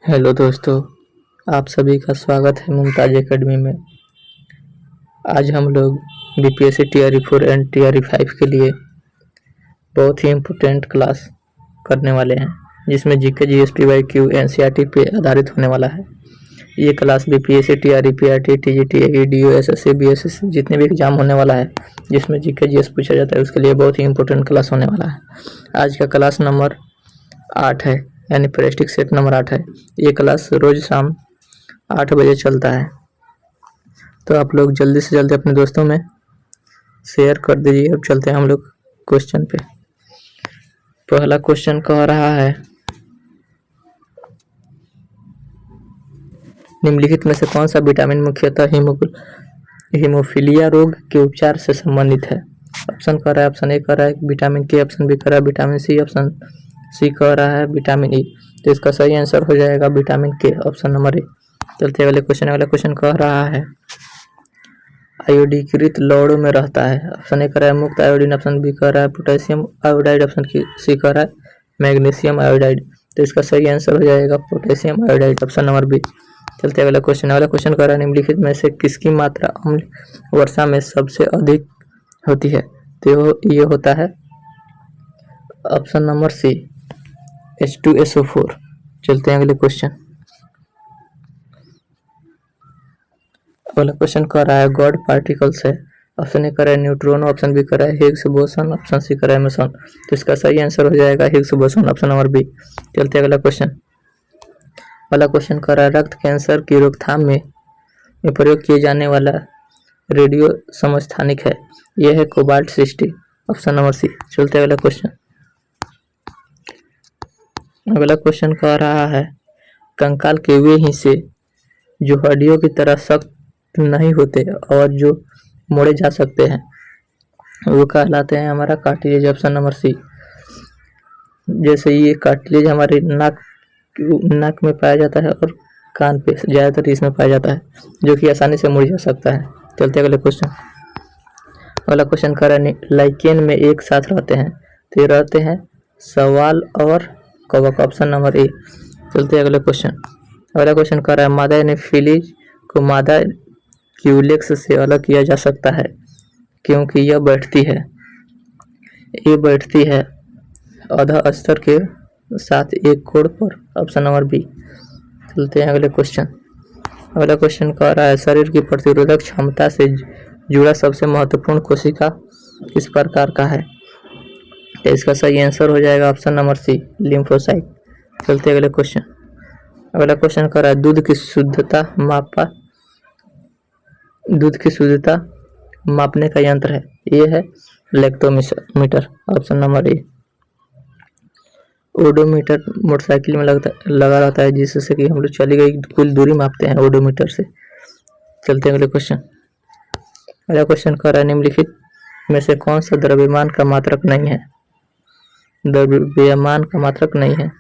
Hello दोस्तों, आप सभी का स्वागत है मुमताज एकेडमी में। आज हम लोग बीपीएससी टीआरई 4 एंड टीआरई 5 के लिए बहुत ही इम्पोर्टेंट क्लास करने वाले हैं, जिसमें जीके जीएस पीवाईक्यू एनसीईआरटी पे आधारित होने वाला है। ये class BPSC TRE PRT TGT AEDO SSC BSSC जितने भी एग्जाम होने वाला है जिसमें जीके जीएस पूछा जाता है उसके लिए बहुत ही इम्पोर्टेंट क्लास होने वाला है। आज का क्लास नंबर 8 है, यानी प्रेस्टिक सेट नंबर 8 है। ये क्लास रोज शाम 8 बजे चलता है, तो आप लोग जल्दी से जल्दी अपने दोस्तों में शेयर कर दीजिए। अब चलते हैं हम लोग क्वेश्चन पे। पहला क्वेश्चन कह रहा है, निम्नलिखित में से कौन सा विटामिन मुख्यतः हीमोफीलिया रोग के उपचार से संबंधित है। ऑप्शन कह रहा है, ऑप्शन ए कह रहा है विटामिन के, ऑप्शन बी कह रहा है विटामिन सी, ऑप्शन सी कह रहा है विटामिन ई। तो इसका सही आंसर हो जाएगा विटामिन के, ऑप्शन नंबर ए। चलते वाले क्वेश्चन कह रहा है, आयोडीकृत लौड़ों में रहता है। ऑप्शन ए कह रहा है मुक्त आयोडीन, ऑप्शन बी कह रहा है पोटेशियम आयोडाइड, ऑप्शन सी कह रहा है मैग्नीशियम आयोडाइड। तो इसका सही आंसर हो जाएगा potassium iodide, option number B. चलते वाला क्वेश्चन कह रहा है, निम्नलिखित में से किसकी मात्रा अम्ल वर्षा में सबसे अधिक होती है। तो ये होता है ऑप्शन नंबर सी, H2SO4। चलते हैं अगले क्वेश्चन। अगला क्वेश्चन कह रहा है, गॉड पार्टिकल्स है। ऑप्शन ए कर रहा है न्यूट्रॉन, ऑप्शन बी कर रहा है हिग्स बोसन, ऑप्शन सी कर रहा है मेसन। तो इसका सही आंसर हो जाएगा Higgs boson, option number B. चलते अगला क्वेश्चन। वाला क्वेश्चन कर रहा है, रक्त कैंसर की रोकथाम में प्रयोग किए जाने वाला रेडियो समस्थानिक है। यह है कोबाल्ट 60, ऑप्शन नंबर सी। चलते अगला क्वेश्चन। अगला क्वेश्चन कह रहा है, कंकाल के वे हिस्से जो हड्डियों की तरह सख्त नहीं होते और जो मोड़े जा सकते हैं वो कहलाते हैं हमारा कार्टिलेज, ऑप्शन नंबर सी। जैसे ये कार्टिलेज हमारे नाक में पाया जाता है और कान पे ज़्यादातर इसमें पाया जाता है, जो कि आसानी से मुड़ जा सकता है। चलते अगले क्वेश्चन। अगला क्वेश्चन कर रहा है, लाइकेन में एक साथ रहते हैं, तो ये रहते हैं सवाल और कवक, ऑप्शन नंबर ए। चलते अगले क्वेश्चन। अगला क्वेश्चन कर रहा है, मादा एनोफिलीज को मादा क्यूलेक्स से अलग किया जा सकता है क्योंकि यह बैठती है अधः स्तर के साथ एक कोण पर, ऑप्शन नंबर बी। चलते हैं अगले क्वेश्चन। अगला क्वेश्चन कह रहा है, शरीर की प्रतिरोधक क्षमता से जुड़ा सबसे महत्वपूर्ण कोशिका किस प्रकार का है। तो इसका सही आंसर हो जाएगा ऑप्शन नंबर सी, लिम्फोसाइट। चलते अगले क्वेश्चन। अगला क्वेश्चन कह रहा है, दूध की शुद्धता मापने का यंत्र है। ये है लैक्टोमीटर, ऑप्शन नंबर ए। ओडोमीटर मोटरसाइकिल में लगा रहता है, जिससे कि हम लोग चली गई कुल दूरी मापते हैं ओडोमीटर से। चलते हैं अगले क्वेश्चन। अगला क्वेश्चन कह रहा है, निम्नलिखित में से कौन सा द्रव्यमान का मात्रक नहीं है। द्रव्यमान का मात्रक नहीं है,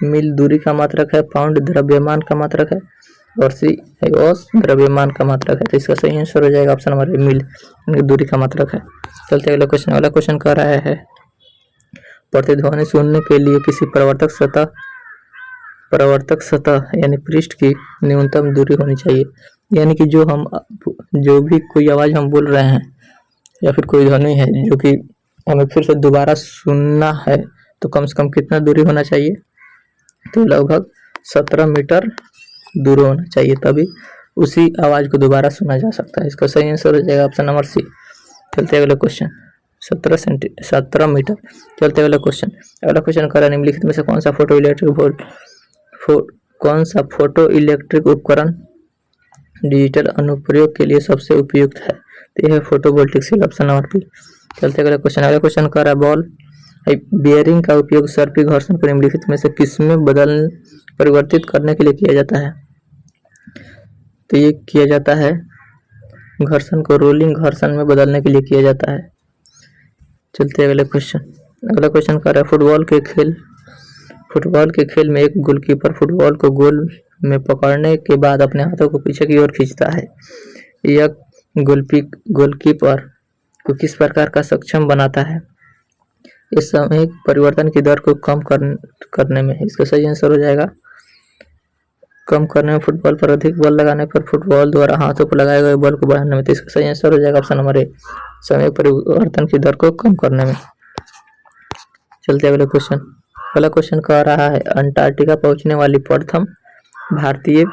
मील दूरी का मात्रक है, पाउंड द्रव्यमान का मात्रक है, और सी औस द्रव्यमान का मात्रक है। तो इसका सही आंसर हो जाएगा ऑप्शन नंबर मील दूरी का मात्रक है। चलते अगला क्वेश्चन। अगला क्वेश्चन कह रहा है, प्रतिध्वनि सुनने के लिए किसी प्रवर्तक सतह यानी पृष्ठ की न्यूनतम दूरी होनी चाहिए। यानी कि जो भी कोई आवाज हम बोल रहे हैं या फिर कोई ध्वनि है जो कि हमें फिर से दोबारा सुनना है, तो कम से कम कितना दूरी होना चाहिए। तो लगभग 17 मीटर दूर होना चाहिए, तभी उसी आवाज को दोबारा सुना जा सकता है। इसका सही आंसर हो जाएगा ऑप्शन नंबर सी। चलते अगला क्वेश्चन। 17 मीटर। चलते अगला क्वेश्चन। अगला क्वेश्चन कर रहा है, निम्नलिखित में से कौन सा फोटो इलेक्ट्रिक उपकरण डिजिटल अनुप्रयोग के लिए सबसे उपयुक्त है। तो यह है photovoltaic cell, option number B. चलते अगला क्वेश्चन। अगला क्वेश्चन कर रहा है, बॉल बियरिंग का उपयोग सर्पिल घर्षण को निम्नलिखित में से किसमें परिवर्तित करने के लिए किया जाता है। तो ये किया जाता है घर्षण को रोलिंग घर्षण में बदलने के लिए किया जाता है। चलते अगले क्वेश्चन। अगला क्वेश्चन कर रहा है, फुटबॉल के खेल में एक गोलकीपर फुटबॉल को गोल में पकड़ने के बाद अपने हाथों को पीछे की ओर खींचता है। यह गोलकीपर को किस प्रकार का सक्षम बनाता है। इस सामयिक परिवर्तन की दर को कम करने में। इसका सही आंसर हो जाएगा कम करने में। फुटबॉल पर अधिक बल लगाने पर फुटबॉल द्वारा हाथों पर लगाए गए बल को बढ़ाने में। तो इसका सही आंसर हो जाएगा ऑप्शन नंबर ए, सामयिक परिवर्तन की दर को कम करने में। चलते अगले क्वेश्चन। अगला क्वेश्चन कह रहा है अंटार्कटिका पहुंचने वाली प्रथम भारतीय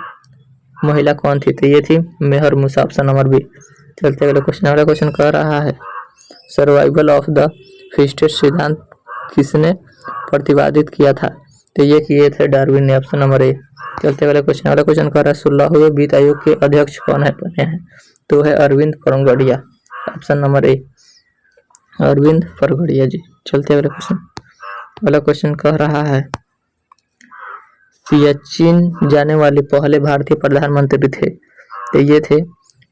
महिला कौन थी? तो ये थी मेहर मूसा, ऑप्शन नंबर बी। चलते अगले क्वेश्चन। अगला क्वेश्चन कह रहा है सर्वाइवल ऑफ द फिटेस्ट सिद्धांत किसने प्रतिपादित किया था? तो ये किए थे डार्विन ने, ऑप्शन नंबर ए। चलते अगले क्वेश्चन। अगला क्वेश्चन कह रहा है 16वें वित्त आयोग के अध्यक्ष कौन है बने हैं? तो है Arvind Fargadia, option number A, Arvind Fargadia ji. चलते अगले क्वेश्चन। अगला क्वेश्चन कह रहा है सियाचिन जाने वाले पहले भारतीय प्रधानमंत्री थे? तो ये थे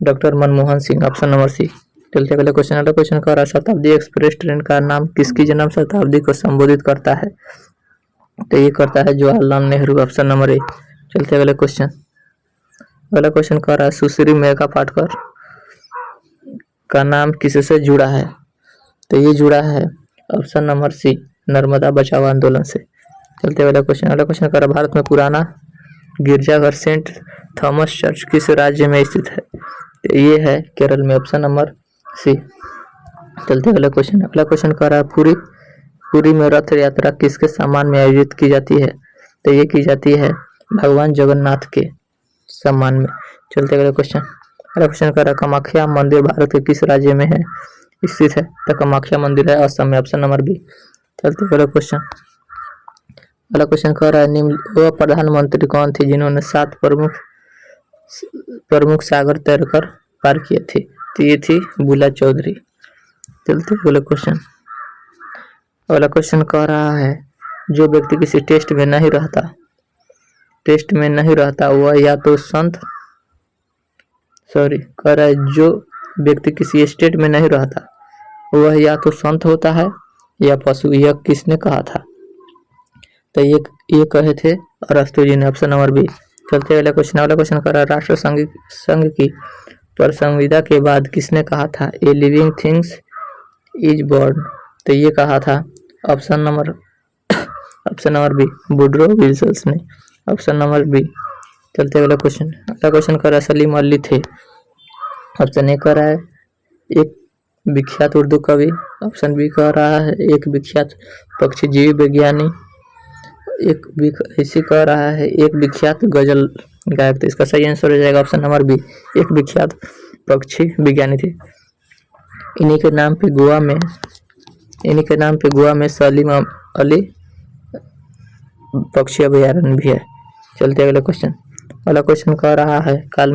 doctor Manmohan Singh, option number C. चलते अगले क्वेश्चन। अगला क्वेश्चन कह रहा है शताब्दी एक्सप्रेस ट्रेन का नाम किसकी जन्म शताब्दी को संबोधित करता है? तो ये करता है जवाहरलाल नेहरू, ऑप्शन नंबर ए। चलते अगले क्वेश्चन। अगला क्वेश्चन कह रहा है सुश्री मेघा पाटकर का नाम किससे जुड़ा है? तो ये जुड़ा है ऑप्शन नंबर सी, नर्मदा बचाओ आंदोलन से। चलते अगला क्वेश्चन। अगला क्वेश्चन कह रहा है भारत में पुराना गिरजाघर सेंट थॉमस चर्च किस राज्य में स्थित है? तो ये है केरल में, ऑप्शन नंबर सी। चलते अगला क्वेश्चन। अगला क्वेश्चन कह रहा है पुरी में रथ यात्रा किसके सम्मान में आयोजित की जाती है? तो ये की जाती है भगवान जगन्नाथ के सम्मान में। चलते अगले क्वेश्चन। अगला क्वेश्चन कह रहा है कामाख्या मंदिर भारत के किस राज्य में है स्थित है? तो कामाख्या मंदिर है असम में, ऑप्शन नंबर बी। चलते अगले क्वेश्चन। अगला क्वेश्चन कह रहा है निम्न वह प्रधानमंत्री कौन थे जिन्होंने 7 प्रमुख सागर तैरकर पार किए थे? तो ये थी बुला चौधरी। चलते अगले क्वेश्चन। अगला क्वेश्चन कह रहा है जो व्यक्ति किसी टेस्ट में नहीं रहता वह या तो कह रहा है जो व्यक्ति किसी स्टेट में नहीं रहता वह या तो संत होता है या पशु। यह किसने कहा था? तो ये कहे थे अरस्तु जी ने, ऑप्शन नंबर बी। चलते अगला क्वेश्चन। अगला क्वेश्चन कर रहा है राष्ट्र संघ की संविदा के बाद किसने कहा था a living things is born? तो ये कहा था option number B, Woodrow Wilson ने, ऑप्शन नंबर बी। चलते अगला क्वेश्चन। अगला क्वेश्चन कर रहा है सलीम अली थे, ऑप्शन ए कह रहा है एक विख्यात उर्दू कवि, ऑप्शन बी कह रहा है एक विख्यात पक्षी जीव विज्ञानी, इसी कह रहा है एक विख्यात गजल गायक। तो इसका सही आंसर हो जाएगा ऑप्शन नंबर बी, एक विख्यात पक्षी विज्ञानी थे। इन्हीं के नाम पे गोवा में सलीम अली पक्षी अभयारण्य भी है। चलते अगले क्वेश्चन। अगला क्वेश्चन कह रहा है कार्ल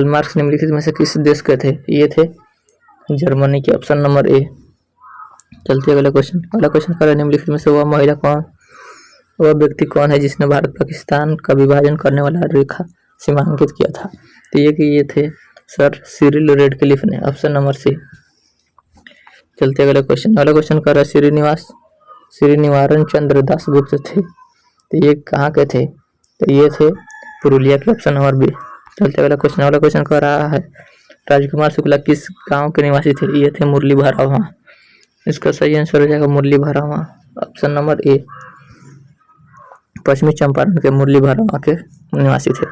मार्क्स निम्नलिखित में से किस देश के थे? ये थे जर्मनी के, ऑप्शन नंबर ए। चलते अगले क्वेश्चन। अगला क्वेश्चन कह रहा है निम्नलिखित में से वह व्यक्ति कौन है जिसने भारत पाकिस्तान का विभाजन करने वाला रेखा सीमांकित किया था? तो ये थे सर सिरिल रेडक्लिफ ने, ऑप्शन नंबर सी। चलते अगले क्वेश्चन। अगला क्वेश्चन कर रहा है श्रीनिवारण चंद्र दासगुप्त थे, तो ये कहाँ के थे? तो ये थे पुरुलिया के, ऑप्शन नंबर बी। चलते अगला क्वेश्चन। अगला क्वेश्चन कर रहा है राजकुमार शुक्ला किस गांव के निवासी थे? ये थे मुरली भरावा। इसका सही आंसर हो जाएगा मुरली भरावा, ऑप्शन नंबर ए, पश्चिमी चंपारण के मुरली भरावा के निवासी थे।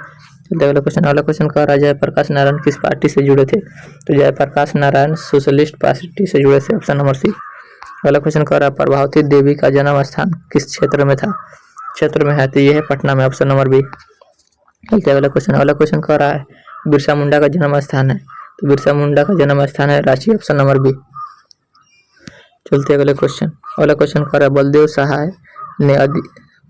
चलते अगला क्वेश्चन। अगला क्वेश्चन कह रहा है जयप्रकाश नारायण किस पार्टी से जुड़े थे? तो जयप्रकाश नारायण सोशलिस्ट पार्टी से जुड़े थे, ऑप्शन नंबर सी। अगला क्वेश्चन कह रहा है प्रभावती देवी का जन्म स्थान किस क्षेत्र में है? तो यह है पटना में, ऑप्शन नंबर बी। चलते अगला क्वेश्चन। अगला क्वेश्चन कह रहा है बिरसा मुंडा का जन्म स्थान है, तो बिरसा मुंडा का जन्म स्थान है रांची, ऑप्शन नंबर बी। चलते अगले क्वेश्चन। अगला क्वेश्चन कह रहा है बलदेव सहाय ने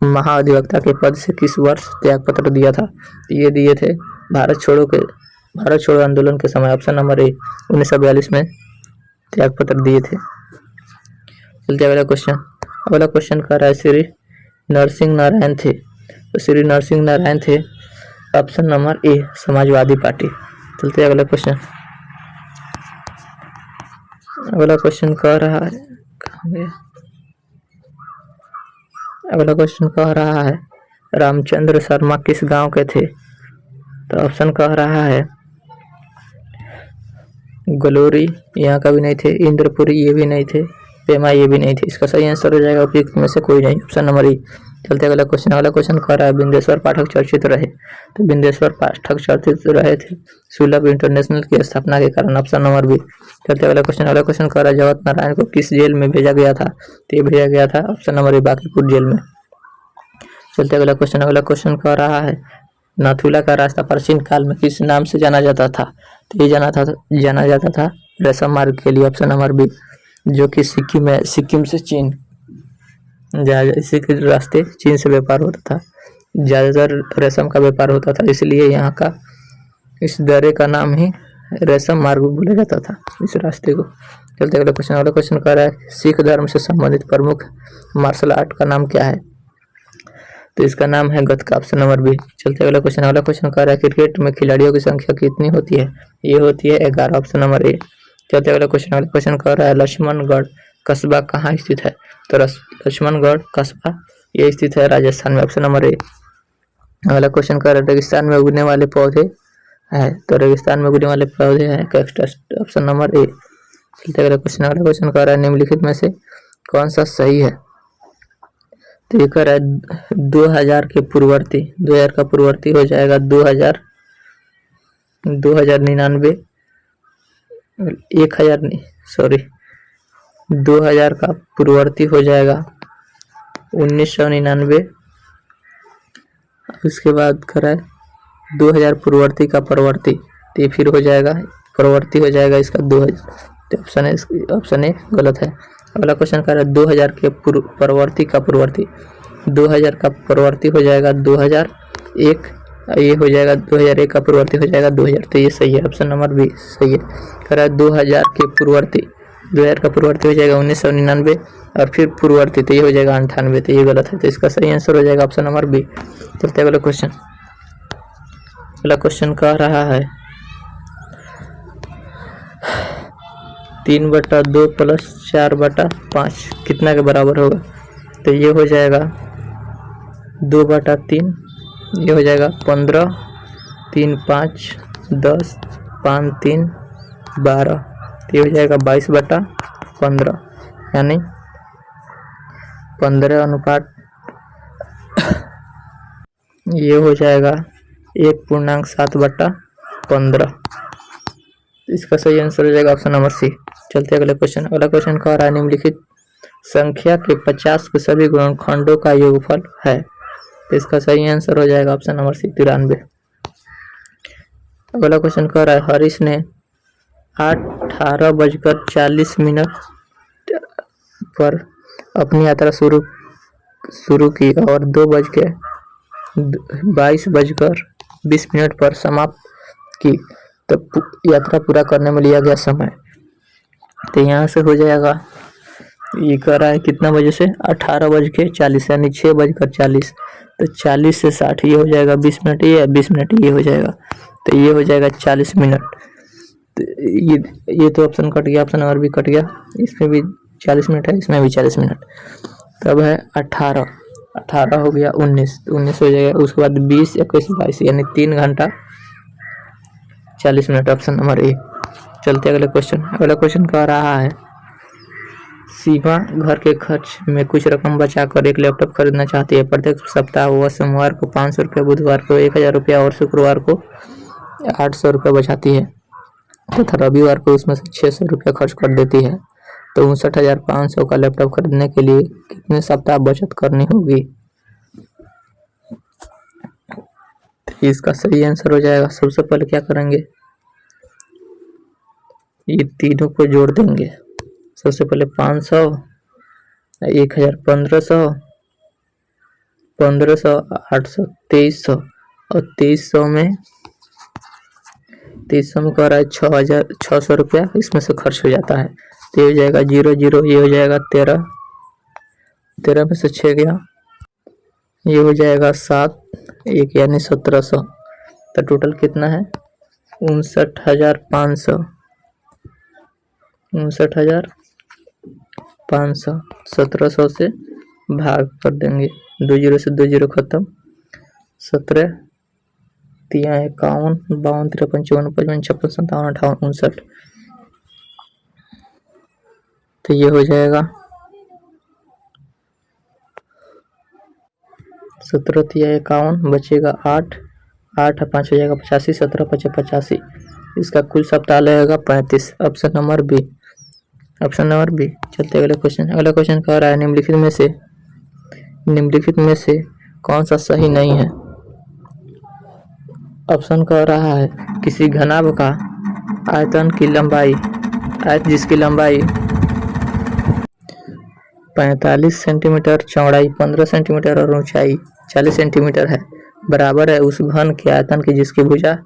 महाअधिवक्ता के पद से किस वर्ष त्याग पत्र दिया था? ये दिए थे भारत छोड़ो आंदोलन के समय, ऑप्शन नंबर ए, 1942 में त्याग पत्र दिए थे। चलते अगला क्वेश्चन। अगला क्वेश्चन कह रहा है श्री नरसिंह नारायण थे, तो श्री नरसिंह नारायण थे ऑप्शन नंबर ए, समाजवादी पार्टी। चलते अगला क्वेश्चन। अगला क्वेश्चन कह रहा है अगला क्वेश्चन कह रहा है रामचंद्र शर्मा किस गांव के थे? तो ऑप्शन कह रहा है गलोरी, यहाँ का भी नहीं थे, इंद्रपुरी ये भी नहीं थे, पेमा ये भी नहीं थी। इसका सही आंसर हो जाएगा उपयुक्त में से कोई नहीं, ऑप्शन नंबर ई। चलते अगला क्वेश्चन कह रहा है बिंदेश्वर पाठक चर्चित रहे। तो बिंदेश्वर पाठक चर्चित रहे थे सुलभ इंटरनेशनल की स्थापना के कारण, ऑप्शन नंबर बी। चलते अगला क्वेश्चन कह रहा है जगत नारायण को किस जेल में भेजा गया था। तो ये भेजा गया था option number A Bankipur jail में। चलते अगला क्वेश्चन कह रहा है नाथुला का रास्ता प्राचीन काल में किस नाम से जाना जाता था। तो ये जाना जाता था रेशम मार्ग के लिए, ऑप्शन नंबर बी, जो कि सिक्किम से चीन इसी के रास्ते चीन से व्यापार होता था, ज़्यादातर रेशम का व्यापार होता था, इसलिए यहाँ का इस दर्रे का नाम ही रेशम मार्ग बोला जाता था इस रास्ते को। चलते अगला क्वेश्चन कह रहा है सिख धर्म से संबंधित प्रमुख मार्शल आर्ट का नाम क्या है। तो इसका नाम है गतका, ऑप्शन नंबर बी। चलते अगला क्वेश्चन कह रहा है क्रिकेट में खिलाड़ियों की संख्या कितनी होती है। ये होती है 11, ऑप्शन नंबर ए। चलते अगला क्वेश्चन कह रहा है लक्ष्मणगढ़ कस्बा कहाँ स्थित है। तो लक्ष्मणगढ़ कस्बा ये स्थित है राजस्थान में, ऑप्शन नंबर ए। अगला क्वेश्चन कह रहा है रेगिस्तान में उगने वाले पौधे है। तो रेगिस्तान में उगने वाले पौधे हैं कैक्टस, ऑप्शन नंबर ए। चलते अगला क्वेश्चन कह रहा है निम्नलिखित में से कौन सा सही है। तो ये कह रहा है 2000 के पूर्ववर्ती, 2000 का पूर्ववर्ती हो जाएगा 2099, 2000 का पूर्ववर्ती हो जाएगा 1999। उसके बाद कह रहा है 2000 पूर्ववर्ती का परवर्ती, तो ये फिर हो जाएगा परवर्ती हो जाएगा इसका 2000, तो ऑप्शन ए गलत है। अगला क्वेश्चन कह रहा है 2000 के परवर्ती का पूर्ववर्ती, 2000 का परवर्ती हो जाएगा 2001, ये हो जाएगा 2001 का पूर्ववर्ती हो जाएगा 2000, तो ये सही है, ऑप्शन नंबर बी सही है। कह रहा है 2000 के पूर्ववर्ती, 2000 का पूर्ववर्ती हो जाएगा 1999 और फिर पूर्ववर्ती तो ये हो जाएगा 98, तो ये गलत है, तो इसका सही आंसर हो जाएगा ऑप्शन नंबर बी। चलते अगला क्वेश्चन कह रहा है 3/2 + 4/5 कितना के बराबर होगा। तो ये हो जाएगा 2/3, ये हो जाएगा 15, 3 5 10, 5 3 12, ये हो जाएगा 22/15, यानी 15 ये हो जाएगा 1.7/15, इसका सही आंसर हो जाएगा ऑप्शन नंबर सी। चलते अगला क्वेश्चन कह रहा है निम्नलिखित संख्या के 50 के सभी गुणनखंडों का योगफल है। तो इसका सही आंसर हो जाएगा ऑप्शन नंबर सी 93। अगला क्वेश्चन कह रहा है हरीश ने 18:40 पर अपनी यात्रा शुरू की और 22:20 पर समाप्त की, तो यात्रा पूरा करने में लिया गया समय। तो यहाँ से हो जाएगा, ये कह रहा है कितना बजे से 18:40 यानी 6:40, तो 40 से 60 ये हो जाएगा 20 मिनट, ये 20 मिनट ये हो जाएगा, तो ये हो जाएगा 40 मिनट। तो ये तो ऑप्शन कट गया, ऑप्शन नंबर भी कट गया, इसमें भी 40 मिनट है, इसमें भी 40 मिनट। तब है 18 हो गया 19 हो जाएगा, उसके बाद 20 21 22 यानी 3 घंटा 40 मिनट, ऑप्शन नंबर ए। चलते अगले क्वेश्चन कह रहा है सीमा घर के खर्च में कुछ रकम बचाकर एक लैपटॉप खरीदना चाहती है। प्रत्येक सप्ताह वह सोमवार को 500 रुपये, बुधवार को 1000 रुपया और शुक्रवार को 800 रुपये बचाती है तथा रविवार को उसमें से 600 रुपया खर्च कर देती है। तो 59,500 का लैपटॉप खरीदने के लिए कितने सप्ताह बचत करनी होगी। तो इसका सही आंसर हो जाएगा, सबसे पहले क्या करेंगे, ये तीनों को जोड़ देंगे। सबसे पहले 500, 1000, 1500, 800, 2300 और 2300 में कह रहा है 6,600 रुपया इसमें से खर्च हो जाता है। तो ये हो जाएगा 0 0, ये हो जाएगा 13 में से 6 गया, ये हो जाएगा 7 1 यानी 1700। तो टोटल कितना है 59,500, 59,500 1700 से भाग कर देंगे, 2 0 से 2 0 खत्म, 17 3 51 52 53 54 55 56 57 58 59। तो ये हो जाएगा 17 तिया 51, बचेगा 8, 8 और 5 हो जाएगा 85, 17 5 85, इसका कुल सप्ताह लगेगा 35। Option number B, option number B. चलते अगले क्वेश्चन। अगला क्वेश्चन कह रहा है निम्नलिखित में से कौन सा सही नहीं है। ऑप्शन कह रहा है किसी घनाभ का आयतन की लंबाई, आयत जिसकी लंबाई 45 सेंटीमीटर, चौड़ाई 15 सेंटीमीटर और ऊंचाई 40 सेंटीमीटर है, बराबर है उस घन के आयतन की जिसकी भुजा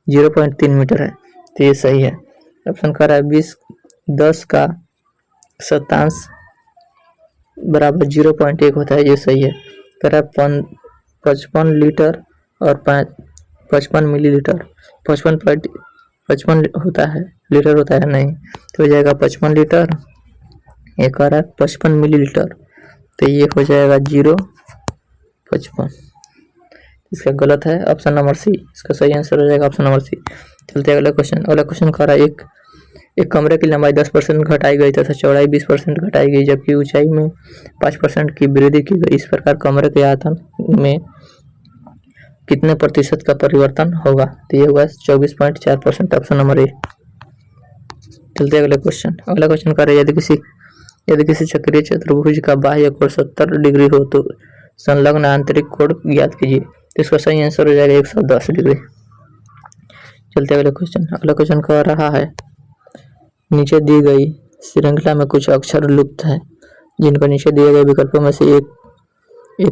0.3 मीटर है। तो ये सही है। ऑप्शन कह रहा है 10 का शतांश बराबर 0.1 होता है, ये सही है। कह रहा है 55 लीटर और 55 मिलीलीटर, 55 होता है, लीटर होता है नहीं, तो हो जाएगा 55 लीटर। ये कह रहा है 55 मिलीलीटर, तो ये हो जाएगा 0.55, इसका गलत है ऑप्शन नंबर सी, इसका सही आंसर हो जाएगा ऑप्शन नंबर सी। चलते अगला क्वेश्चन। अगला क्वेश्चन कह रहा है एक कमरे की लंबाई 10% घटाई गई तथा चौड़ाई 20% घटाई गई, जबकि ऊंचाई में 5% की वृद्धि की गई। इस प्रकार कमरे के आयतन में कितने प्रतिशत का परिवर्तन होगा। तो ये होगा 24.4%, ऑप्शन नंबर ए। चलते अगले क्वेश्चन। अगला क्वेश्चन कर रहे हैं यदि किसी चक्रीय चतुर्भुज का बाह्य कोण 70 डिग्री हो तो संलग्न आंतरिक कोण ज्ञात कीजिए। तो इसका सही आंसर हो जाएगा 110 डिग्री। चलते अगले क्वेश्चन। अगला क्वेश्चन कह रहा है नीचे दी गई श्रृंखला में कुछ अक्षर लुप्त हैं, जिनको नीचे दिए गए विकल्पों में से एक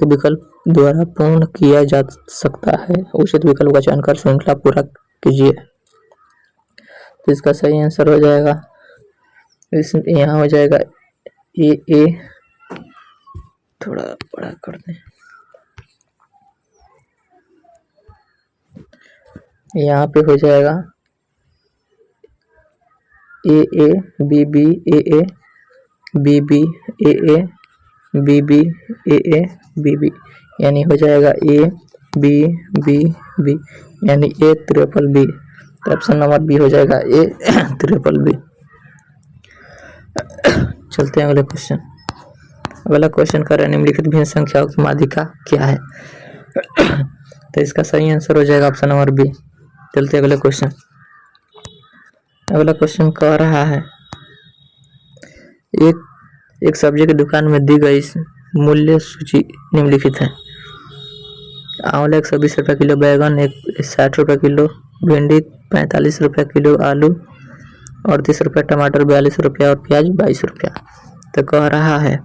विकल्प द्वारा पूर्ण किया जा सकता है। उचित विकल्प का चयन कर श्रृंखला पूरा कीजिए। तो इसका सही आंसर हो जाएगा यहाँ हो जाएगा ए। थोड़ा बड़ा कर दें, यहाँ पे हो जाएगा A B B A B B A B B A B B, यानी हो जाएगा ए बी बी बी, यानी ए ट्रिपल बी। तो ऑप्शन नंबर बी हो जाएगा ए ट्रिपल बी। चलते हैं अगले क्वेश्चन। अगला क्वेश्चन कर रहे हैं निम्नलिखित भिन्न संख्याओं की माध्यिका क्या है। तो इसका सही आंसर हो जाएगा ऑप्शन नंबर बी। चलते अगले क्वेश्चन। अगला क्वेश्चन कह रहा है एक सब्जी की दुकान में दी गई मूल्य सूची निम्नलिखित है। आंवला 120 रुपये किलो, बैगन 60 रुपये किलो, भिंडी 45 रुपये किलो, आलू 38 रुपये, टमाटर 42 रुपया और प्याज 22 रुपया। तो कह रहा है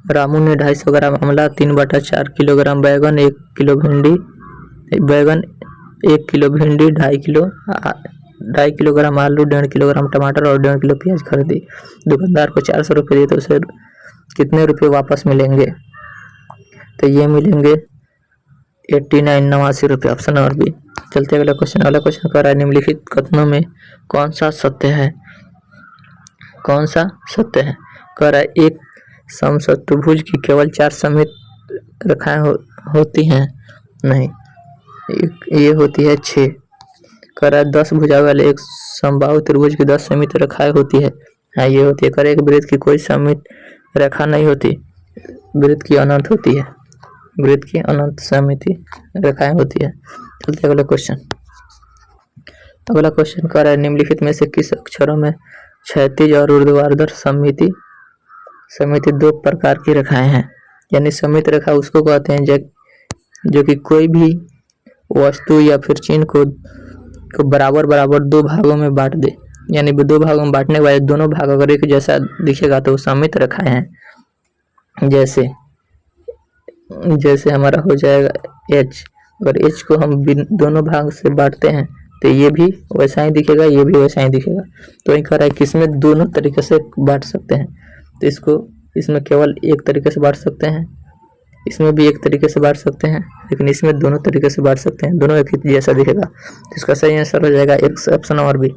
रामू ने 250 ग्राम आंवला, 3/4 किलोग्राम बैगन, 1 किलो भिंडी, 2.5 किलोग्राम आलू, 1.5 किलोग्राम टमाटर और 1.5 किलो प्याज खरीदी। दुकानदार को 400 रुपये दिए तो उसे कितने रुपये वापस मिलेंगे। तो ये मिलेंगे 89 रुपये, ऑप्शन नंबर बी। चलते अगला क्वेश्चन। अगला क्वेश्चन कह रहा है निम्नलिखित कथनों में कौन सा सत्य है। कौन सा सत्य है। कह रहा है एक समचतुर्भुज की केवल 4 समित रेखाएं होती हैं, नहीं ये होती है 6। कह रहा है 10 भुजा वाले एक समबाहु त्रिभुज की 10 समित रेखाएं होती है, हाँ ये होती है। कह रहा है एक वृत्त की कोई समित रेखा नहीं होती, वृत्त की अनंत होती है, वृत्त की अनंत समिति रेखाएं होती है। चलते अगला क्वेश्चन। अगला क्वेश्चन कह रहा है निम्नलिखित में से किस अक्षरों में क्षैतिज और ऊर्ध्वाधर समिति 2 प्रकार की रेखाएं हैं। यानी समित रेखा उसको कहते हैं जो कि कोई भी वस्तु या फिर चिन्ह को बराबर 2 भागों में बांट दे, यानी 2 भागों में बांटने के बाद दोनों भाग अगर एक जैसा दिखेगा तो वो समित रेखाएं हैं। जैसे हमारा हो जाएगा एच, अगर एच को हम दोनों भाग से बांटते हैं तो ये भी वैसा ही दिखेगा, ये भी वैसा ही दिखेगा। तो वही कह रहा है कि इसमें दोनों तरीके से बांट सकते हैं। तो इसमें केवल एक तरीके से बांट सकते हैं, इसमें भी एक तरीके से बांट सकते हैं, लेकिन इसमें दोनों तरीके से बांट सकते हैं, दोनों एक ही जैसा दिखेगा। तो इसका सही आंसर हो जाएगा ऑप्शन नंबर बी।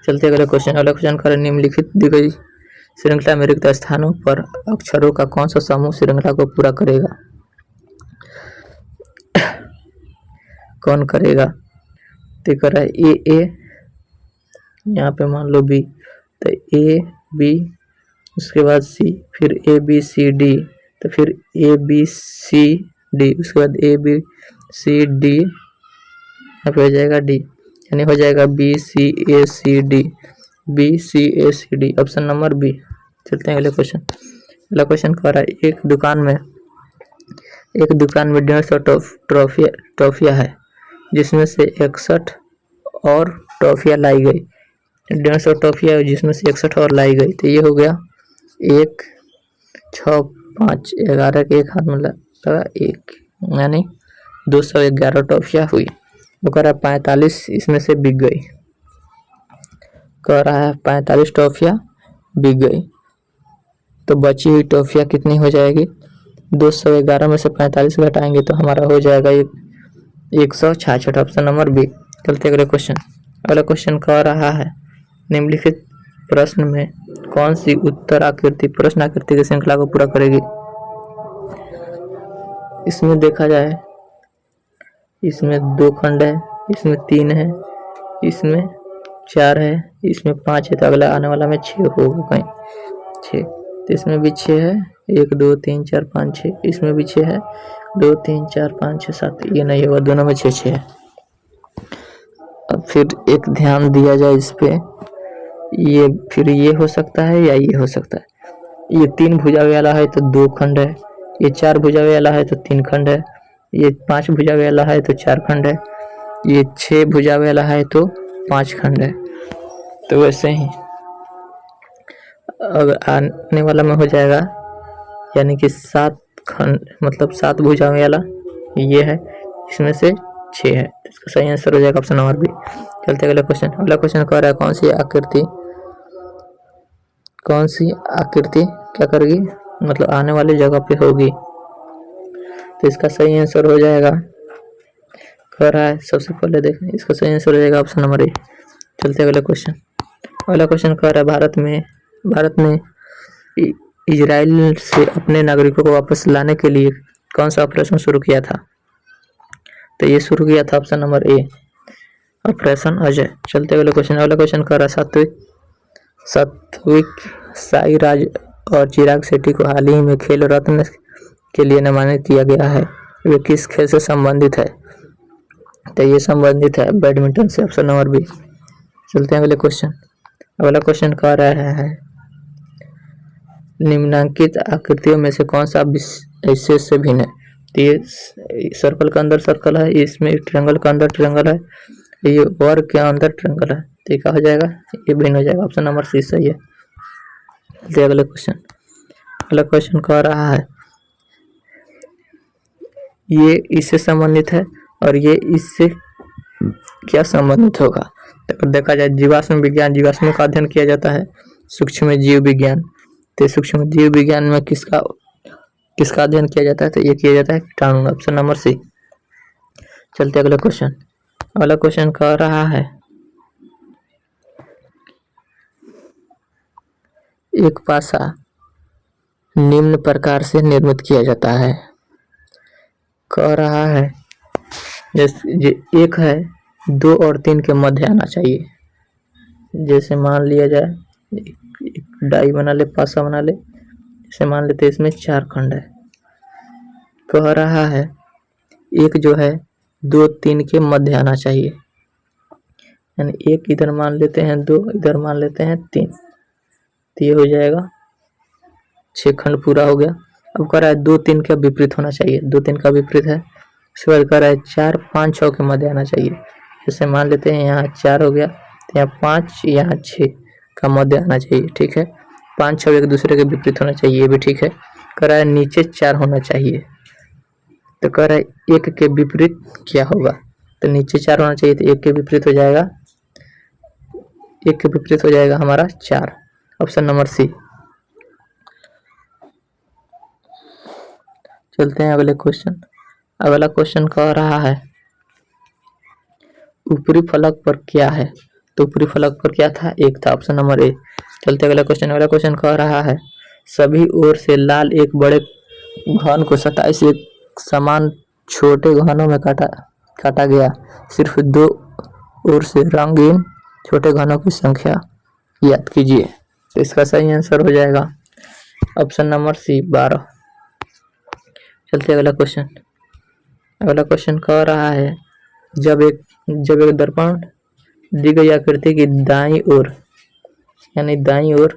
चलते अगले क्वेश्चन। अगला क्वेश्चन कर निम्नलिखित दी गई श्रृंखला में रिक्त स्थानों पर अक्षरों का कौन सा समूह श्रृंखला को पूरा करेगा। कौन करेगा। तो कर रहा है ए यहाँ पे मान लो बी, तो ए बी उसके बाद सी, फिर ए बी सी डी, तो फिर ए बी सी डी, उसके बाद ए बी सी डी, यहाँ पे हो जाएगा डी, यानी हो जाएगा B C A C D, B C A C D, option number B. चलते हैं अगले क्वेश्चन। अगला क्वेश्चन कह रहा है एक दुकान में 150 ट्रॉफियाँ है, जिसमें से 61 और ट्रॉफियाँ लाई गई। 150 ट्रॉफियाँ जिसमें से 61 और लाई गई, तो ये हो गया 1 6 5 11 के एक हाथ में लगा 1, यानी 211 ट्रॉफियाँ हुई। वो कह रहा है 45 इसमें से बिक गई। कह रहा है 45 ट्रॉफियाँ बिक गई, तो बची हुई ट्रॉफियाँ कितनी हो जाएगी? 211 में से 45 घटाएंगे तो हमारा हो जाएगा 166, ऑप्शन नंबर बी। चलते अगले क्वेश्चन। अगला क्वेश्चन कह रहा है निम्नलिखित प्रश्न में कौन सी उत्तर आकृति प्रश्न आकृति की श्रृंखला को पूरा करेगी? इसमें देखा जाए, इसमें 2 खंड है, इसमें 3 है, इसमें 4 है, इसमें 5 है, तो अगला आने वाला में 6 होगा कहीं 6, तो इसमें भी 6 है, 1 2 3 4 5 6, इसमें भी 6 है, 2 3 4 5 6 7, ये नहीं होगा, दोनों में 6 6 है। अब फिर एक ध्यान दिया जाए इस पे, ये फिर ये हो सकता है या ये हो सकता है। ये 3 भुजा वाला है तो 2 खंड है, ये 4 भुजा वाला है तो 3 खंड है, ये 5 भुजा वाला है तो 4 खंड है, ये 6 भुजा वाला है तो 5 खंड है। तो वैसे ही अगर आने वाला में हो जाएगा, यानी कि 7 खंड, मतलब 7 भुजा वाला ये है, इसमें से 6 है, तो इसका सही आंसर हो जाएगा ऑप्शन नंबर बी। चलते अगला क्वेश्चन। अगला क्वेश्चन कह रहा है कौन सी आकृति क्या करेगी, मतलब आने वाली जगह पे होगी, तो इसका सही आंसर हो जाएगा, कह रहा है सबसे पहले देखें, इसका सही आंसर हो जाएगा ऑप्शन नंबर ए। चलते अगले क्वेश्चन। अगला क्वेश्चन कह रहा है भारत ने इजराइल से अपने नागरिकों को वापस लाने के लिए कौन सा ऑपरेशन शुरू किया था? तो ये शुरू किया था ऑप्शन नंबर ए, ऑपरेशन अजय। चलते अगले क्वेश्चन। अगला क्वेश्चन कह रहा है सात्विक साईराज और चिराग शेट्टी को हाल ही में खेल रत्न के लिए नामांकित किया गया है, वे किस खेल से संबंधित है? तो ये संबंधित है बैडमिंटन से, ऑप्शन नंबर बी। चलते हैं अगले क्वेश्चन। अगला क्वेश्चन कह रहा है निम्नांकित आकृतियों में से कौन सा विशेष से भिन्न है? तो ये सर्कल के अंदर सर्कल है, इसमें ट्रायंगल के अंदर ट्रायंगल है, ये वर्ग के अंदर ट्रायंगल है, तो ये क्या हो जाएगा? ये भिन्न हो जाएगा, ऑप्शन नंबर सी सही है। चलते अगले क्वेश्चन। अगला क्वेश्चन कह रहा है ये इससे संबंधित है और ये इससे क्या संबंधित होगा? तो देखा जाए जीवाश्म का अध्ययन किया जाता है, सूक्ष्म जीव विज्ञान, तो सूक्ष्म जीव विज्ञान में किसका अध्ययन किया जाता है? तो ये किया जाता है कीटाणु, ऑप्शन नंबर सी। चलते अगले क्वेश्चन। अगला क्वेश्चन कह रहा है एक पासा निम्न प्रकार से निर्मित किया जाता है। कह रहा है जैसे एक है 2 और 3 के मध्य आना चाहिए। जैसे मान लिया जाए एक डाई बना ले, पासा बना ले, जैसे मान लेते हैं इसमें 4 खंड है। कह रहा है एक जो है 2 3 के मध्य आना चाहिए, यानी एक इधर मान लेते हैं 2, इधर मान लेते हैं 3, तो ये हो जाएगा 6 खंड पूरा हो गया। अब कह रहा है 2 3 का विपरीत होना चाहिए, 2 3 का विपरीत है। उसके बाद कह रहा है 4 5 6 के मध्य आना चाहिए। जैसे मान लेते हैं यहाँ 4 हो गया, तो यहाँ 5 यहाँ 6 का मध्य आना चाहिए, ठीक है। 5 6 एक दूसरे के विपरीत होना चाहिए, ये भी ठीक है। कह रहा है नीचे 4 होना चाहिए, तो कह रहा है 1 के विपरीत क्या होगा? तो नीचे 4 होना चाहिए, तो 1 के विपरीत हो जाएगा, 1 के विपरीत हो जाएगा हमारा 4, ऑप्शन नंबर सी। चलते हैं अगले क्वेश्चन। अगला क्वेश्चन कह रहा है ऊपरी फलक पर क्या है? तो ऊपरी फलक पर क्या था? 1 था, ऑप्शन नंबर ए। चलते अगला क्वेश्चन। अगला क्वेश्चन कह रहा है सभी ओर से लाल एक बड़े घन को 27 एक समान छोटे घनों में काटा गया, सिर्फ 2 ओर से रंगीन छोटे घनों की संख्या याद कीजिए। तो इसका सही आंसर हो जाएगा ऑप्शन नंबर सी 12। चलते अगला क्वेश्चन। अगला क्वेश्चन कह रहा है जब एक दर्पण दी गई आकृति की दाईं ओर यानी दाईं ओर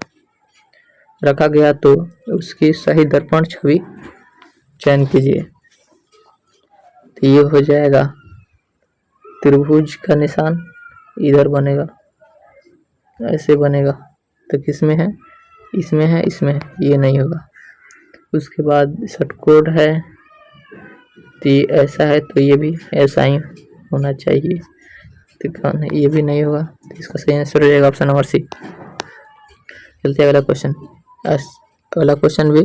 रखा गया तो उसकी सही दर्पण छवि चयन कीजिए। तो ये हो जाएगा त्रिभुज का निशान इधर बनेगा, ऐसे बनेगा। तो किसमें है? इसमें है, इसमें है, ये नहीं होगा। उसके बाद षटकोण है तो ये ऐसा है, तो ये भी ऐसा ही होना चाहिए। तो ये भी नहीं होगा, तो इसका सही आंसर हो जाएगा ऑप्शन नंबर सी। चलते अगला क्वेश्चन। अगला क्वेश्चन भी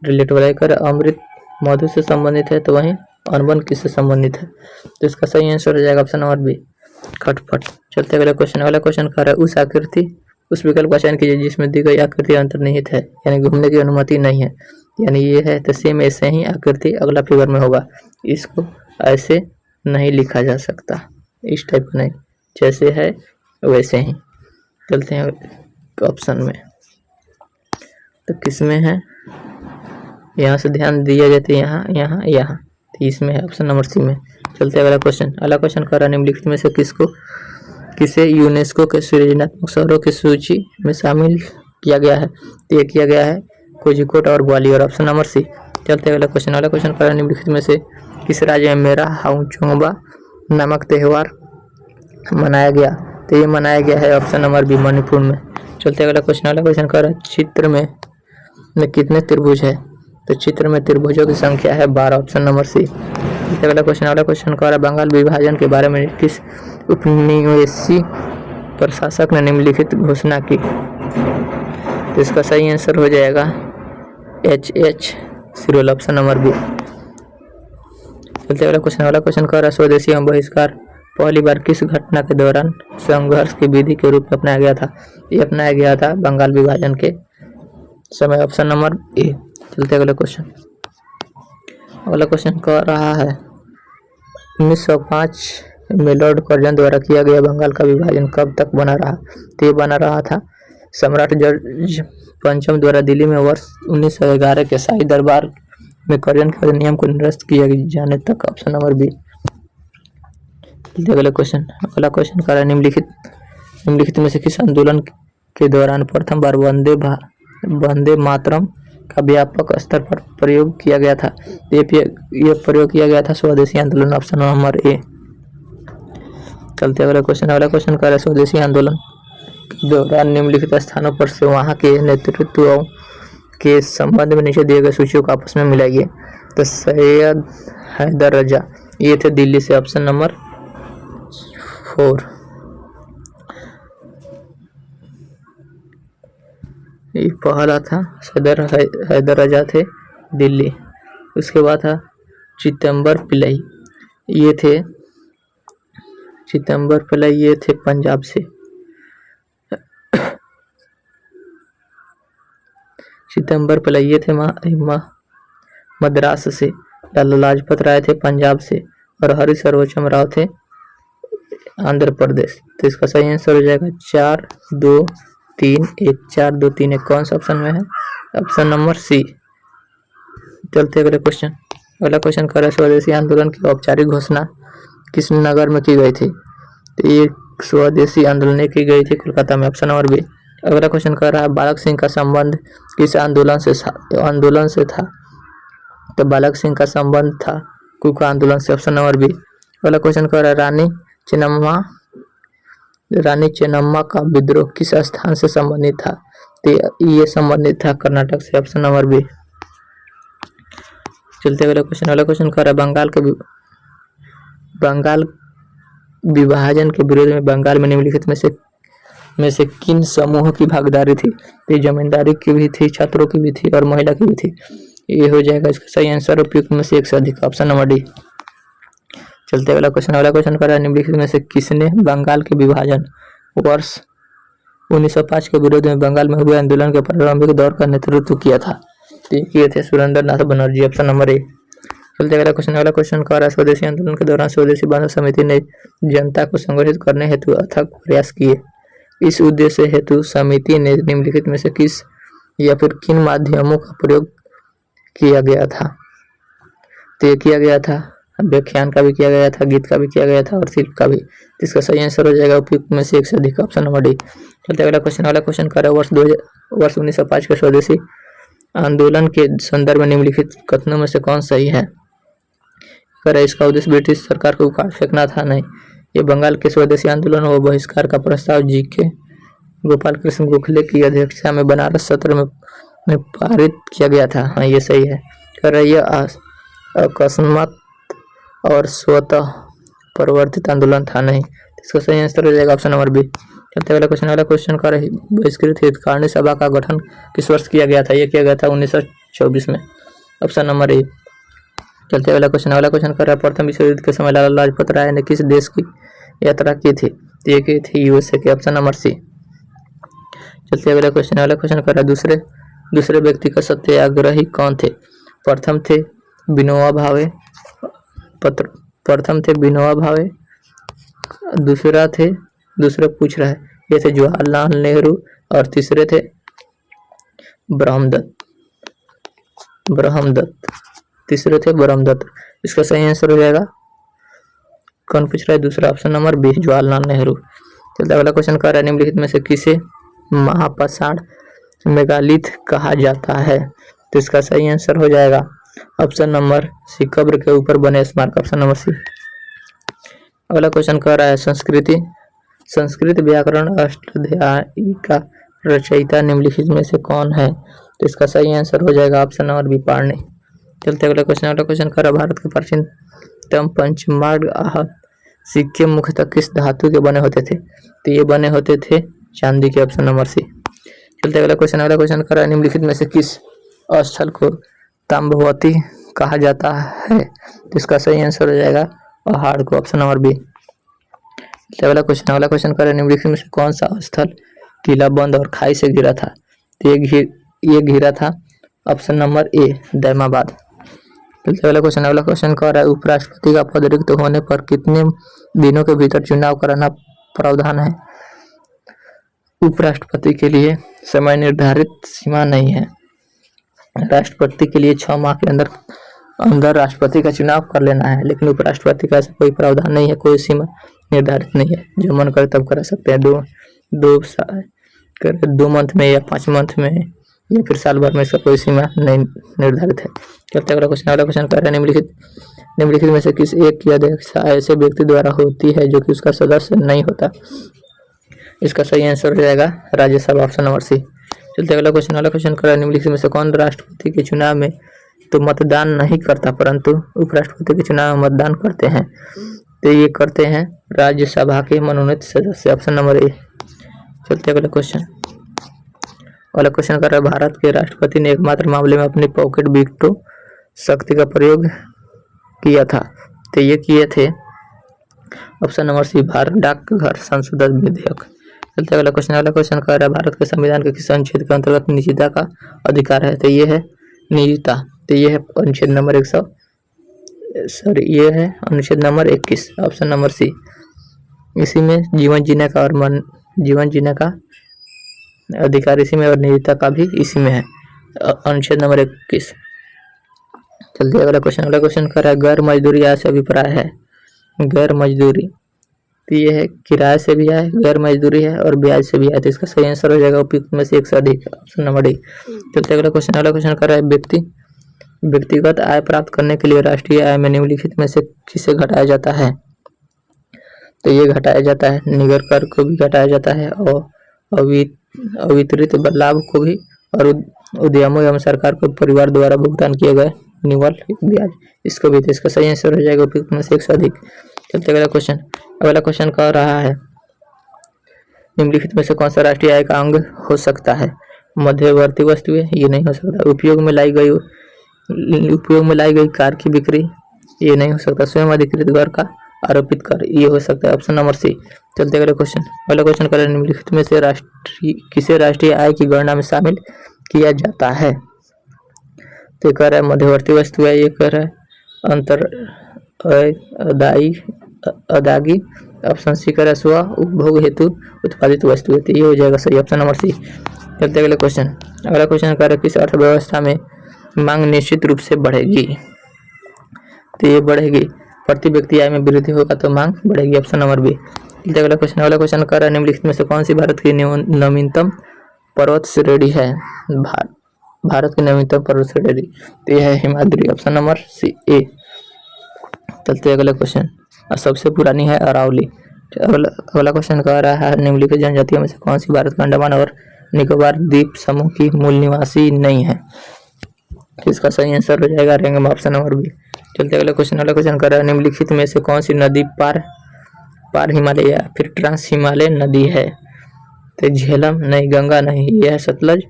रिलेटेड है। कर अमृत मधु से संबंधित है तो वहीं अनबन किससे संबंधित है? तो इसका सही आंसर हो जाएगा ऑप्शन नंबर बी खटपट। चलते अगला क्वेश्चन। अगला क्वेश्चन कह रहा है उस विकल्प का चयन कीजिए जिसमें दी गई आकृति अंतर्निहित है यानी घूमने की अनुमति नहीं है। यानी ये है तो सेम ऐसे ही आकृति अगला फिगर में होगा। इसको ऐसे नहीं लिखा जा सकता, इस टाइप का नहीं, जैसे है वैसे ही। चलते हैं ऑप्शन में, तो किसमें है? यहाँ से ध्यान दिया जाता है, यहाँ यहाँ यहाँ, तो इसमें है ऑप्शन नंबर सी में। चलते अगला क्वेश्चन। अगला क्वेश्चन कर रहा है निम्नलिखित में से किसे यूनेस्को के सृजनात्मक शहरों की सूची में शामिल किया गया है? तो ये किया गया है कोझिकोड और ग्वालियर, ऑप्शन नंबर सी। चलते अगला क्वेश्चन। अगला क्वेश्चन कर रहा है निम्नलिखित में से किस राज्य में मेरा हाउचोंबा नामक त्यौहार मनाया गया? तो ये मनाया गया है ऑप्शन नंबर बी मणिपुर में। चलते अगला क्वेश्चन। अगला क्वेश्चन कर रहा है चित्र में कितने त्रिभुज है? तो चित्र में त्रिभुजों की संख्या है 12, ऑप्शन नंबर सी। अगला क्वेश्चन। अगला क्वेश्चन कह रहा है बंगाल विभाजन के बारे में किस उपनिवेशी प्रशासक ने निम्नलिखित घोषणा की? तो इसका सही आंसर हो जाएगा H सिरोल, ऑप्शन नंबर बी। चलते अगला क्वेश्चन। अगला क्वेश्चन कह रहा है स्वदेशी एवं बहिष्कार पहली बार किस घटना के दौरान संघर्ष की विधि के रूप में अपनाया गया था? ये अपनाया गया था बंगाल विभाजन के समय, ऑप्शन नंबर ए। चलते अगला क्वेश्चन। अगला क्वेश्चन कह रहा है 1905 में लॉर्ड कर्जन द्वारा किया गया बंगाल का विभाजन कब तक बना रहा? तो ये बना रहा था सम्राट जॉर्ज पंचम द्वारा दिल्ली में वर्ष 1911 के शाही दरबार में कर्जन के अधिनियम को निरस्त किया जाने तक, ऑप्शन नंबर बी। अगला क्वेश्चन। अगला क्वेश्चन कह रहा है निम्नलिखित में से किस आंदोलन के दौरान प्रथम बार वंदे मातरम का व्यापक स्तर पर प्रयोग किया गया था? ये प्रयोग किया गया था स्वदेशी आंदोलन, ऑप्शन नंबर ए। चलते अगला क्वेश्चन। अगला क्वेश्चन कर रहा है स्वदेशी आंदोलन के दौरान निम्नलिखित स्थानों पर से वहां के नेतृत्व के संबंध में नीचे दिए गए सूचियों को आपस में मिलाइए। तो सैयद हैदर रजा ये थे दिल्ली से, ऑप्शन नंबर 4। ये पहला था हैदर रजा थे दिल्ली। उसके बाद था चिदंबर पिल्लई, ये थे पंजाब से। चिदंबर पिल्लई ये थे मद्रास से। लाला लाजपत राय थे पंजाब से और हरि सर्वोच्चम राव थे आंध्र प्रदेश। तो इसका सही आंसर हो जाएगा 4 2 3 1 4 2 3 1। कौन सा ऑप्शन में है? Option number C. चलते अगले क्वेश्चन। अगला क्वेश्चन कर रहा है स्वदेशी आंदोलन की औपचारिक घोषणा किस नगर में की गई थी? तो ये स्वदेशी आंदोलन की गई थी कोलकाता में, ऑप्शन नंबर बी। अगला क्वेश्चन कर रहा है बालक सिंह का संबंध किस आंदोलन से था? तो बालक सिंह का संबंध था कुका आंदोलन से, ऑप्शन नंबर बी। अगला क्वेश्चन कर रहा है रानी चेन्नम्मा का विद्रोह किस स्थान से संबंधित था? तो ये संबंधित था कर्नाटक से, ऑप्शन नंबर बी। चलते अगला क्वेश्चन। अगला क्वेश्चन कर रहा है बंगाल विभाजन के विरोध में बंगाल में निम्नलिखित में से किन समूहों की भागीदारी थी? तो जमींदारी की भी थी, छात्रों की भी थी और महिला की भी थी। ये हो जाएगा इसका सही आंसर उपयुक्त में से एक से अधिक, ऑप्शन नंबर डी। चलते अगला क्वेश्चन। अगला क्वेश्चन कर रहा है निम्नलिखित में से किसने बंगाल के विभाजन वर्ष 1905 के विरोध में बंगाल में हुए आंदोलन के प्रारंभिक दौर का नेतृत्व किया था? तो ये किए थे सुरेंद्र नाथ बनर्जी, ऑप्शन नंबर ए। चलते अगला क्वेश्चन कह रहा है, स्वदेशी आंदोलन के दौरान स्वदेशी बंधु समिति ने जनता को संगठित करने हेतु अथक प्रयास किए। इस उद्देश्य हेतु समिति ने निम्नलिखित में से किस या फिर किन माध्यमों का प्रयोग किया गया था? तो ये किया गया था व्याख्यान का भी किया गया था, गीत का भी किया गया था और शिल्प का भी। इसका सही आंसर हो जाएगा उपयुक्त में से एक से अधिक, ऑप्शन नंबर डी। चलते अगला क्वेश्चन कर रहा है, वर्ष 1905 के स्वदेशी आंदोलन के संदर्भ में निम्नलिखित कथनों में से कौन सही है? करे इसका उद्देश्य ब्रिटिश सरकार को उखाड़ फेंकना था, नहीं। ये बंगाल के स्वदेशी आंदोलन व बहिष्कार का प्रस्ताव जी.के. गोपाल कृष्ण गोखले की अध्यक्षता में बनारस सत्र में पारित किया गया था। हाँ, ये सही है। कर रही है अकस्मात और स्वतः परिवर्तित आंदोलन था, नहीं। इसका सही आंसर हो जाएगा ऑप्शन नंबर बी। चलते अगला क्वेश्चन कर रही, बहिष्कृत हितकारिणी सभा का गठन किस वर्ष किया गया था? यह किया गया था 1924 में, ऑप्शन नंबर ए। चलते अगला क्वेश्चन कर रहा है, प्रथम विश्व युद्ध के समय लाला लाजपत राय ने किस देश की यात्रा की थी? ये की थी यूएसए की, ऑप्शन नंबर सी। चलते अगला क्वेश्चन कर रहा है, दूसरे व्यक्ति का सत्याग्रही कौन थे? प्रथम थे विनोबा भावे, दूसरे पूछ रहा है, ये थे जवाहरलाल नेहरू और तीसरे थे ब्रह्मदत्त। इसका सही आंसर हो जाएगा, कौन पूछ रहा है? दूसरा, option number B, Jawaharlal Nehru. चलते अगला क्वेश्चन कर रहा है, निम्नलिखित में से किसे महापाषाण मेगालिथ कहा जाता है? तो इसका सही आंसर हो जाएगा ऑप्शन नंबर सी, कब्र के ऊपर बने स्मारक, ऑप्शन नंबर सी। अगला क्वेश्चन कर रहा है, संस्कृत व्याकरण अष्टाध्यायी का रचयिता निम्नलिखित में से कौन है? तो इसका सही आंसर हो जाएगा ऑप्शन नंबर बी, पाणिनि। चलते अगला क्वेश्चन कर रहा है, भारत के प्राचीनतम पंचमार्ग आहत सिक्के मुख्यतः किस धातु के बने होते थे? तो ये बने होते थे चांदी के, ऑप्शन नंबर सी। चलते अगला क्वेश्चन कर रहा है, निम्नलिखित में से किस स्थल को ताम्रवती कहा जाता है? तो इसका सही आंसर हो जाएगा पहाड़ को, ऑप्शन नंबर बी। अगला क्वेश्चन कर रहे हैं, निम्नलिखित में से कौन सा स्थल किलाबंद और खाई से घिरा था? तो ये घिरा था ऑप्शन नंबर ए, दैमाबाद। अगला क्वेश्चन कर रहा है, उपराष्ट्रपति का पद रिक्त होने पर कितने दिनों के भीतर चुनाव कराना प्रावधान है? उपराष्ट्रपति के लिए समय निर्धारित सीमा नहीं है। राष्ट्रपति के लिए 6 माह के अंदर राष्ट्रपति का चुनाव कर लेना है, लेकिन उपराष्ट्रपति का ऐसा कोई प्रावधान नहीं है, कोई सीमा निर्धारित नहीं है, जो मन करे तब करा सकते हैं। 2 मंथ में या 5 मंथ में या फिर साल भर में, इसका कोई सीमा नहीं निर्धारित है। चलते अगला क्वेश्चन कर रहे हैं, निम्नलिखित में से किस एक की अध्यक्षता ऐसे व्यक्ति द्वारा होती है जो कि उसका सदस्य नहीं होता? इसका सही आंसर हो जाएगा राज्यसभा, ऑप्शन नंबर सी। चलते अगला क्वेश्चन कर रहा है, निम्नलिखित में से कौन राष्ट्रपति के चुनाव में तो मतदान नहीं करता, परंतु उपराष्ट्रपति के चुनाव में मतदान करते हैं? तो ये करते हैं राज्यसभा के मनोनीत सदस्य, ऑप्शन नंबर ए। चलते अगला क्वेश्चन कर रहा है, भारत के राष्ट्रपति ने एकमात्र मामले में अपनी पॉकेट वीटो शक्ति का प्रयोग किया था, तो ये किए थे ऑप्शन नंबर सी, भारत डाकघर संशोधन विधेयक। चलते अगला क्वेश्चन कर रहा है, भारत के संविधान के किस अनुच्छेद के अंतर्गत निजता का अधिकार है? तो ये है निजता, तो ये है अनुच्छेद नंबर 21, ऑप्शन नंबर सी। इसी में जीवन जीने का अधिकार इसी में और निजता का भी इसी में है, अनुच्छेद नंबर 21। चलते अगला क्वेश्चन कर रहा है, गैर मजदूरी आय से अभिप्राय है? गैर मजदूरी तो ये है किराए से भी आए, गैर मजदूरी है और ब्याज से भी आए, तो इसका सही आंसर हो जाएगा उपयुक्त में से एक से अधिक, ऑप्शन नंबर डी। चलते अगला क्वेश्चन कर रहा है, व्यक्तिगत आय प्राप्त करने के लिए राष्ट्रीय आय में निम्नलिखित में से किसे घटाया जाता है? तो ये घटाया जाता है निगर कर को भी घटाया जाता है और अवितरित लाभ को भी, और उद्यमों एवं सरकार को परिवार द्वारा भुगतान किए गए निवल ब्याज, इसको भी। तो इसका सही आंसर हो जाएगा उपयुक्त में से एक से अधिक। चलते अगला क्वेश्चन कह रहा है, निम्नलिखित में से कौन सा राष्ट्रीय आय का अंग हो सकता है? मध्यवर्ती वस्तुएं, ये नहीं हो सकता। उपयोग में लाई गई कार की बिक्री, ये नहीं हो सकता। स्वयं अधिकृत घर का आरोपित कर, ये हो सकता है, ऑप्शन नंबर सी। चलते अगला क्वेश्चन करें, निम्नलिखित में से किसे राष्ट्रीय आय की गणना में शामिल किया जाता है? तो कह रहा है मध्यवर्ती वस्तुएं, ये कह रहा है अंतर अदागी। ऑप्शन सी का स्व उपभोग हेतु उत्पादित वस्तु है, तो ये हो जाएगा सही ऑप्शन नंबर सी। चलते अगले क्वेश्चन। अगला क्वेश्चन कह रहा है किस अर्थव्यवस्था में मांग निश्चित रूप से बढ़ेगी, तो ये बढ़ेगी, प्रति व्यक्ति आय में वृद्धि होगा तो मांग बढ़ेगी, ऑप्शन नंबर बी। अगला क्वेश्चन कर रहा है निम्नलिखित में से कौन सी भारत की नवीनतम पर्वत श्रेणी है। भारत की नवीनतम पर्वत श्रेणी, तो यह है हिमाद्री, ऑप्शन नंबर सी ए। चलते अगला क्वेश्चन। सबसे पुरानी है अरावली। अगला क्वेश्चन कह रहा है निम्नलिखित जनजातियों में से कौन सी भारत के अंडमान और निकोबार द्वीप समूह की मूल निवासी नहीं है, इसका सही आंसर हो जाएगा रेंगम, ऑप्शन नंबर बी। चलते अगला क्वेश्चन कर रहा है निम्नलिखित में से कौन सी नदी पार हिमालय या फिर ट्रांस हिमालय नदी है, तो झेलम नहीं, गंगा नहीं, यह है सतलज।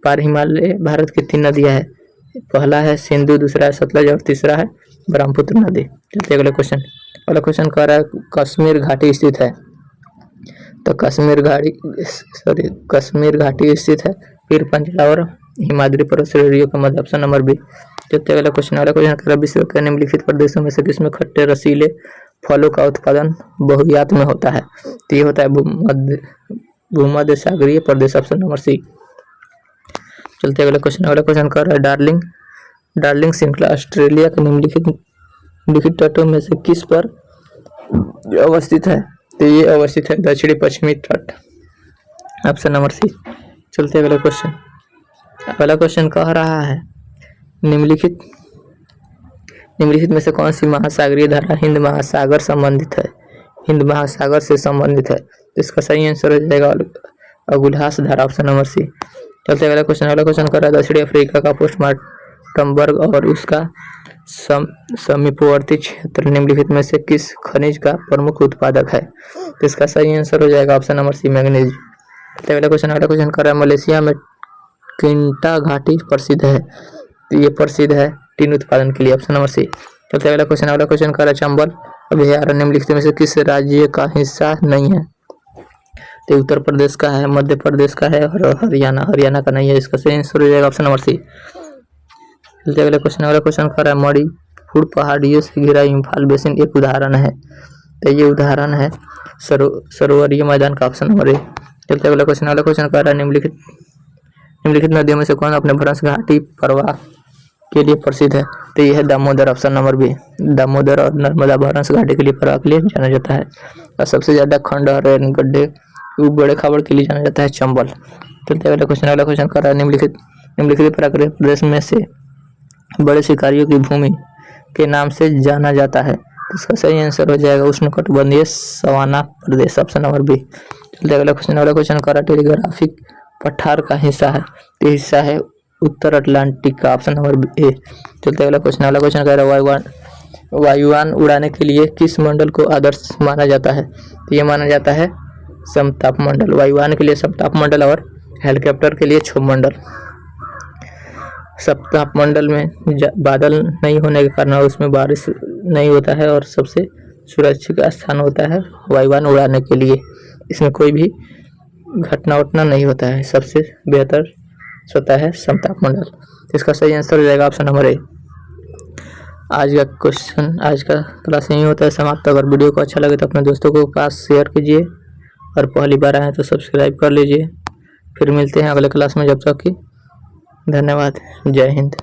पार हिमालय भारत की 3 नदियां है, पहला है सिंधु, दूसरा है सतलज और तीसरा है ब्रह्मपुत्र नदी। चलते अगला क्वेश्चन कह रहा है कश्मीर घाटी स्थित है, तो कश्मीर घाटी स्थित है पीर पंजला और हिमाद्री पर्वत श्रेणियों के मध्य, ऑप्शन नंबर बी। चलते अगला क्वेश्चन कह रहा है विश्व के निम्नलिखित प्रदेशों में से किसमें खट्टे रसीले फलों का उत्पादन बहुतायत में होता है, तो ये होता है भूमध्य सागरीय प्रदेश, ऑप्शन नंबर सी। चलते अगला क्वेश्चन कर रहा है डार्लिंग श्रृंखला ऑस्ट्रेलिया के निम्नलिखित तटों में से किस पर अवस्थित है, तो ये अवस्थित है दक्षिणी पश्चिमी तट, ऑप्शन नंबर सी। चलते अगला क्वेश्चन कह रहा है निम्नलिखित में से कौन सी महासागरीय धारा हिंद महासागर से संबंधित है, तो इसका सही आंसर हो जाएगा अगुल्हास धारा, ऑप्शन नंबर सी। चलते अगला क्वेश्चन कर रहा है दक्षिणी अफ्रीका का पोस्टमार्टमबर्ग और उसका समीपवर्ती क्षेत्र निम्नलिखित में से किस खनिज का प्रमुख उत्पादक है, तो इसका सही आंसर हो जाएगा ऑप्शन नंबर सी, मैग्नीज। अगला क्वेश्चन कर रहा है मलेशिया में किंटा घाटी प्रसिद्ध है, तो ये प्रसिद्ध है टीन उत्पादन के लिए, ऑप्शन नंबर सी। चलते अगला क्वेश्चन कर रहा है चंबल अभयारण्य निम्नलिखित में से किस राज्य का हिस्सा नहीं है, तो उत्तर प्रदेश का है, मध्य प्रदेश का है और हरियाणा का नहीं है, इसका सही आंसर हो जाएगा ऑप्शन नंबर सी। चलते अगला क्वेश्चन कर रहा है मणिपुर पहाड़ियों से घिरा इम्फाल बेसिन एक उदाहरण है, तो ये उदाहरण है सरोवरीय मैदान का, ऑप्शन नंबर ए। चलते अगला क्वेश्चन कर रहा है निम्नलिखित नदियों में से कौन अपने भ्रंश घाटी प्रवाह के लिए प्रसिद्ध है, तो यह है Damodar, option number B. Damodar और नर्मदा भ्रंश घाटी के लिए प्रवाह के लिए जाना जाता है, और सबसे ज्यादा खंडहर गड्ढे बड़े खबर के लिए जाना जाता है चंबल। चलते अगला क्वेश्चन कर रहा है निम्नलिखित प्राकृतिक प्रदेश में से बड़े शिकारियों की भूमि के नाम से जाना जाता है, तो इसका सही आंसर हो जाएगा उष्णकटिबंधीय सवाना प्रदेश, ऑप्शन नंबर बी। चलते अगला क्वेश्चन कर रहा है टेलीग्राफिक पठार का हिस्सा है, तो हिस्सा है उत्तर अटलांटिक का, ऑप्शन नंबर ए। चलते अगला क्वेश्चन कह रहा है वायुयान उड़ाने के लिए किस मंडल को आदर्श माना जाता है, तो ये माना जाता है समताप मंडल, वायुयान के लिए समताप मंडल और हेलीकॉप्टर के लिए क्षोभ मंडल। समताप मंडल में बादल नहीं होने के कारण उसमें बारिश नहीं होता है और सबसे सुरक्षित स्थान होता है वायुयान उड़ाने के लिए, इसमें कोई भी घटना नहीं होता है, सबसे बेहतर होता है समताप मंडल, इसका सही आंसर हो जाएगा ऑप्शन नंबर ए। आज का क्लास यही होता है समाप्त। अगर वीडियो को अच्छा लगे तो अपने दोस्तों को पास शेयर कीजिए और पहली बार आए तो सब्सक्राइब कर लीजिए। फिर मिलते हैं अगले क्लास में, जब तक कि धन्यवाद, जय हिंद।